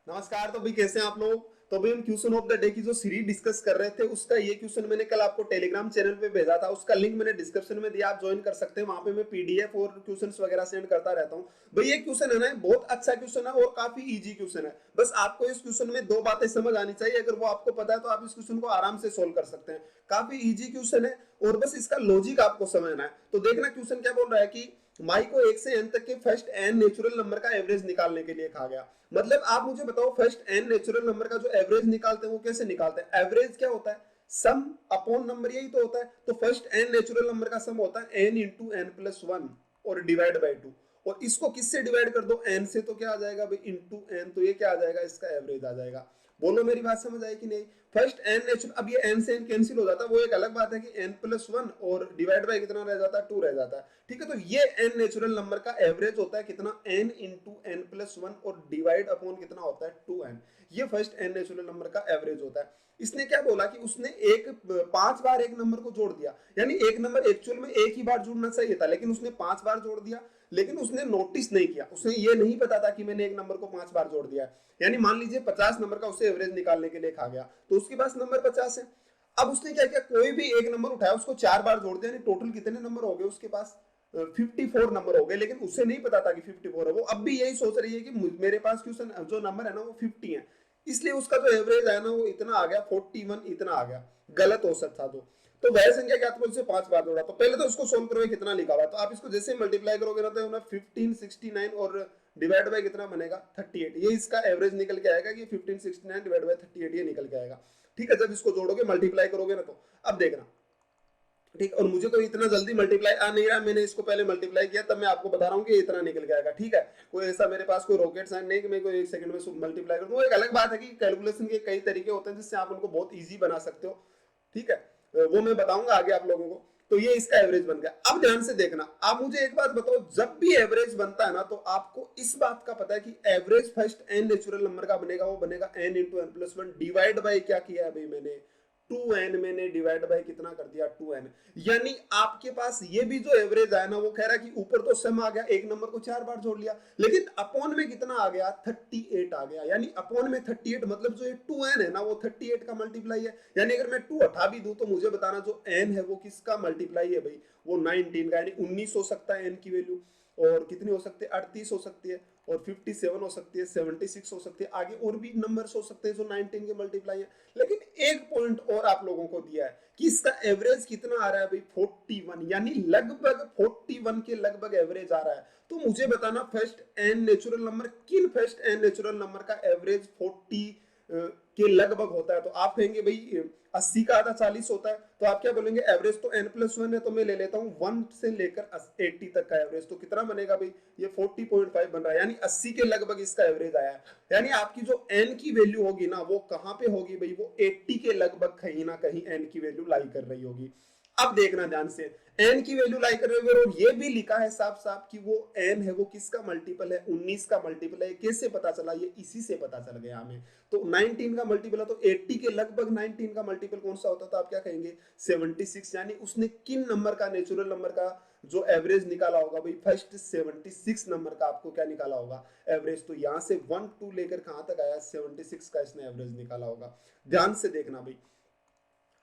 नमस्कार। तो भाई कैसे हैं आप लोग। तो भाई हम क्वेश्चन ऑफ द डे की जो सीरीज डिस्कस कर रहे थे उसका ये क्वेश्चन मैंने कल आपको टेलीग्राम चैनल पे भेजा था, उसका लिंक मैंने डिस्क्रिप्शन में दिया, आप ज्वाइन कर सकते हैं। वहां पे मैं पीडीएफ और क्वेश्चंस वगैरह सेंड करता रहता हूँ। भाई ये क्वेश्चन है ना, बहुत अच्छा क्वेश्चन है और काफी इजी क्वेश्चन है। बस आपको इस क्वेश्चन में दो बातें समझ आनी चाहिए, अगर वो आपको पता है तो आप इस क्वेश्चन को आराम से सोल्व कर सकते हैं। काफी इजी क्वेश्चन है और बस इसका लॉजिक आपको समझना है। तो देखना क्वेश्चन क्या बोल रहा है कि माई को 1 से n तक के फर्स्ट n नेचुरल नंबर का एवरेज निकालने के लिए कहा गया। मतलब आप मुझे बताओ, फर्स्ट n नेचुरल नंबर का जो एवरेज निकालते हैं वो कैसे निकालते हैं। एवरेज क्या होता है? सम अपॉन नंबर, यही तो होता है। तो फर्स्ट n नेचुरल नंबर का सम होता है n into n plus one और डिवाइड बाई टू। और इसको किससे डिवाइड कर दो? n से। तो क्या आ जाएगा भाई? Into n। तो ये क्या आ जाएगा? इसका एवरेज आ जाएगा। बोलो मेरी बात समझ आई कि नहीं। फर्स्ट n नेचुरल, अब ये n से n कैंसिल हो जाता है, वो एक अलग बात है कि n प्लस वन और डिवाइड बाई कितना रह जाता है? 2 रह जाता है। ठीक है, तो ये n नेचुरल नंबर का एवरेज होता है कितना? n into n plus one और डिवाइड अपॉन कितना होता है? 2n। ये फर्स्ट n नेचुरल नंबर का एवरेज होता है। इसने क्या बोला कि उसने एक 5 बार एक नंबर को जोड़ दिया, यानी एक नंबर एक्चुअल में एक ही बार जुड़ना चाहिए था, लेकिन उसने 5 बार जोड़ दिया। लेकिन उसने नोटिस नहीं किया, उसे ये नहीं पता था कि मैंने एक नंबर को 5 बार जोड़ दिया है। यानी मान लीजिए 50 नंबर का उसे एवरेज निकालने के लिए कहा गया, तो उसके पास नंबर 50 है। अब उसने क्या किया, कोई भी एक नंबर उठाया, उसको 4 बार जोड़ दिया, यानी टोटल कितने नंबर हो गए उसके पास? 54 नंबर हो गए। लेकिन उसे नहीं पता था कि 54 है। वो अब भी यही सोच रही है कि मेरे पास क्वेश्चन जो नंबर है ना वो 50 है, इसलिए उसका जो एवरेज है ना वो इतना आ गया, 41 इतना आ गया। गलत हो सकता तो वह संख्या क्या था? उसे 5 बार जोड़ा। तो पहले तो उसको सोल्व करोगे कितना लिखा हुआ, तो आप इसको जैसे मल्टीप्लाई करोगे ना तो 1569 और डिवाइड बाय कितना बनेगा? 38। ये इसका एवरेज निकल के आएगा कि 1569 डिवाइड बाय 38 ये निकल के आएगा। ठीक है, जब इसको जोड़ोगे मल्टीप्लाई करोगे ना तो अब देखना। ठीक, और मुझे कोई इतना जल्दी मल्टीप्लाई आ नहीं रहा, मैंने इसको पहले मल्टीप्लाई किया, तब मैं आपको बता रहा हूँ कि इतना निकल के आएगा। ठीक है, कोई ऐसा मेरे पास कोई रॉकेट साइंस नहीं कि मैं कोई 1 सेकंड में मल्टीप्लाई कर दूं। एक अलग बात है कि कैलकुलेशन के कई तरीके होते हैं जिससे आप उनको बहुत ईजी बना सकते हो। ठीक है, वो मैं बताऊंगा आगे आप लोगों को। तो ये इसका एवरेज बन गया। अब ध्यान से देखना, आप मुझे एक बात बताओ, जब भी एवरेज बनता है ना तो आपको इस बात का पता है कि average first n natural number का बनेगा, वो बनेगा एन into n plus one divide by क्या किया है भाई मैंने? 2n। मैंने डिवाइड बाय कितना कर दिया? 2n। यानी आपके पास ये भी जो एवरेज आया ना वो कह रहा है कि ऊपर तो सम आ गया, एक नंबर को 4 बार जोड़ लिया, लेकिन अपॉन में कितना आ गया? 38 आ गया। यानी अपॉन में 38, मतलब जो ये 2n है ना वो 38 का मल्टीप्लाई है। यानी अगर मैं 2 हटा भी दूं तो मुझे बताना जो n है वो किसका मल्टीप्लाई है भाई? वो 19 का। यानी 19 हो सकता है n की वैल्यू, और कितनी हो सकती है? 38 हो सकती है, और 57 हो सकती है, 76 हो सकती है, आगे और भी नंबर्स हो सकते हैं जो 19 के मल्टीप्लाई है। लेकिन एक पॉइंट और आप लोगों को दिया है कि इसका एवरेज कितना आ रहा है भाई? 41। यानी लगभग 41 के लगभग एवरेज आ रहा है। तो मुझे बताना फर्स्ट एन नेचुरल नंबर, किन फर्स्ट एन नेचुरल नंबर का एवरेज 40 के लगभग होता है। तो आप कहेंगे भाई 80 का आधा 40 होता है, तो आप क्या बोलेंगे? एवरेज तो n प्लस वन है, तो मैं ले लेता हूँ 1 से लेकर 80 तक का एवरेज। तो कितना बनेगा भाई? ये 40.5 बन रहा है, यानी 80 के लगभग इसका एवरेज आया है। यानी आपकी जो n की वैल्यू होगी ना वो कहां पे होगी भाई? वो 80 के लगभग कहीं ना कहीं n की वैल्यू लाई कर रही होगी। अब देखना ध्यान से, n की वैल्यू लाई कर रही होगी, और ये भी लिखा है साफ साफ कि वो n है वो किसका मल्टीपल है? 19 का मल्टीपल है। कैसे पता चला? ये इसी से पता चल गया हमें। तो 19 का मल्टीपल है तो 80 के लगभग 19 का मल्टीपल कौन सा होता है? तो आप क्या कहेंगे? 76। यानी उसने किन नंबर का, नेचुरल नंबर का जो एवरेज निकाला होगा भाई? फर्स्ट 76 नंबर का आपको क्या निकाला होगा? एवरेज। तो यहां से 1 2 लेकर कहां तक आया? 76 का इसने एवरेज निकाला होगा। ध्यान से देखना भाई।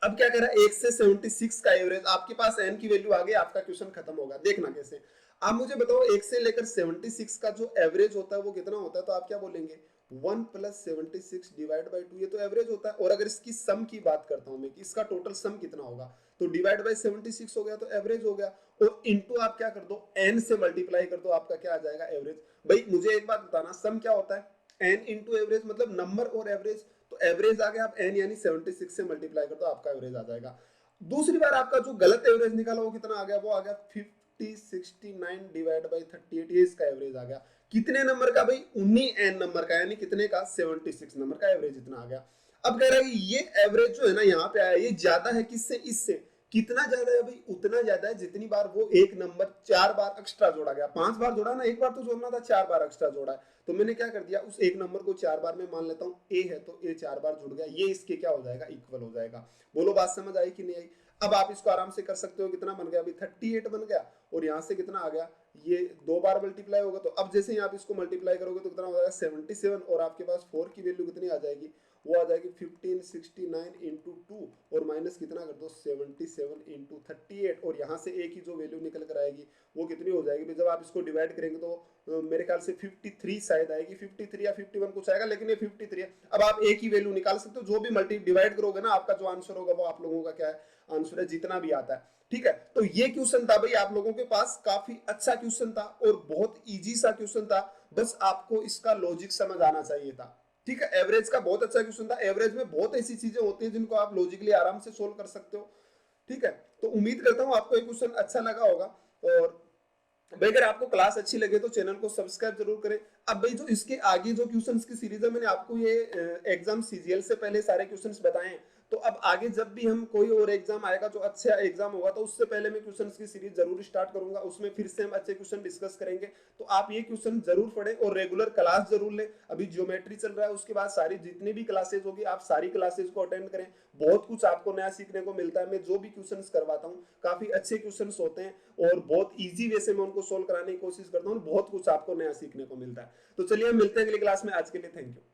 अब क्या कह रहा है? 1 से 76 का एवरेज, आपके पास n की वैल्यू आ गई, आपका क्वेश्चन खत्म होगा। देखना कैसे। आप मुझे बताओ 1 से लेकर 76 का जो एवरेज होता है वो कितना होता है? तो आप क्या बोलेंगे? 1 प्लस 76 डिवाइड बाई 2, ये तो एवरेज होता है। और अगर इसकी सम की बात करता हूं मैं कि इसका टोटल सम कितना होगा, तो डिवाइड बाई 76 हो गया तो एवरेज हो गया। और इंटू आप क्या कर दो? n से मल्टीप्लाई कर दो, आपका क्या आ जाएगा? एवरेज। भाई मुझे एक बात बताना, सम क्या होता है? n इंटू एवरेज, मतलब नंबर और एवरेज। तो एवरेज आ गया, आप n यानी 76 से मल्टीप्लाई कर दो, आपका एवरेज आ जाएगा। दूसरी बार आपका जो गलत एवरेज निकाला वो कितना आ गया? वो आ गया 5069 डिवाइड बाई 38, ये इसका एवरेज आ गया। कितने नंबर का भाई? 19 नंबर का, यानी कितने का? 76 नंबर का एवरेज इतना आ गया। अब कह रहा है कि ये एवरेज जो है ना यहाँ पे आया, ये ज्यादा है किससे? इससे। कितना ज्यादा है भाई? उतना ज्यादा है जितनी बार वो एक नंबर 4 बार एक्स्ट्रा जोड़ा गया। 5 बार जोड़ा ना, एक बार तो जोड़ना था, 4 बार एक्स्ट्रा जोड़ा है। तो मैंने क्या कर दिया, उस एक नंबर को 4 बार में मान लेता हूँ a है, तो a 4 बार जुड़ गया, ये इसके क्या हो जाएगा? इक्वल हो जाएगा। बोलो बात समझ आई कि नहीं आई? अब आप इसको आराम से कर सकते हो। कितना बन गया अभी? 38 बन गया, और यहां से कितना आ गया? ये 2 बार मल्टीप्लाई होगा, तो अब जैसे ही आप इसको मल्टीप्लाई करोगे तो कितना हो जाएगा 77, और आपके पास 4 की वैल्यू कितनी आ जाएगी, वो आ जाएगी 1569 इंटू 2, और माइनस कितना कर दो 77 इंटू 38, और यहाँ से ए की जो वैल्यू निकल कर आएगी वो कितनी हो जाएगी, जब आप इसको डिवाइड करेंगे तो मेरे ख्याल से 53 शायद आएगी, 53 या 51 कुछ आएगा, लेकिन ये 53 है। अब आप ए की वैल्यू निकाल सकते हो, जो भी मल्टी डिवाइड करोगे ना आपका जो आंसर होगा वो आप लोगों का क्या है आंसर है, जितना भी आता है। ठीक है, तो ये क्वेश्चन था भाई आप लोगों के पास, काफी अच्छा क्वेश्चन था और बहुत इजी सा क्वेश्चन था, बस आपको इसका लॉजिक समझ आना चाहिए था। ठीक है, एवरेज का बहुत अच्छा क्वेश्चन था। एवरेज में बहुत ऐसी चीजें होती हैं जिनको आप लॉजिकली आराम से सोल्व कर सकते हो। ठीक है, तो उम्मीद करता हूं आपको ये क्वेश्चन अच्छा लगा होगा, और भाई अगर आपको क्लास अच्छी लगे तो चैनल को सब्सक्राइब जरूर करें। अब भाई जो इसके आगे जो क्वेश्चंस की सीरीज है, मैंने आपको ये एग्जाम सीजीएल से पहले सारे क्वेश्चंस बताए हैं, तो अब आगे जब भी हम कोई और एग्जाम आएगा जो अच्छा एग्जाम होगा, तो उससे पहले मैं क्वेश्चंस की सीरीज जरूर स्टार्ट करूंगा, उसमें फिर से हम अच्छे क्वेश्चन डिस्कस करेंगे। तो आप ये क्वेश्चन जरूर पढ़ें और रेगुलर क्लास जरूर लें। अभी ज्योमेट्री चल रहा है, उसके बाद सारी जितनी भी क्लासेज होगी आप सारी क्लासेज को अटेंड करें, बहुत कुछ आपको नया सीखने को मिलता है। मैं जो भी क्वेश्चंस करवाता हूँ काफी अच्छे क्वेश्चंस होते हैं, और बहुत इजी वे से मैं उनको सोल्व कराने की कोशिश करता हूँ, बहुत कुछ आपको नया सीखने को मिलता है। तो चलिए हम मिलते हैं अगली क्लास में, आज के लिए थैंक यू।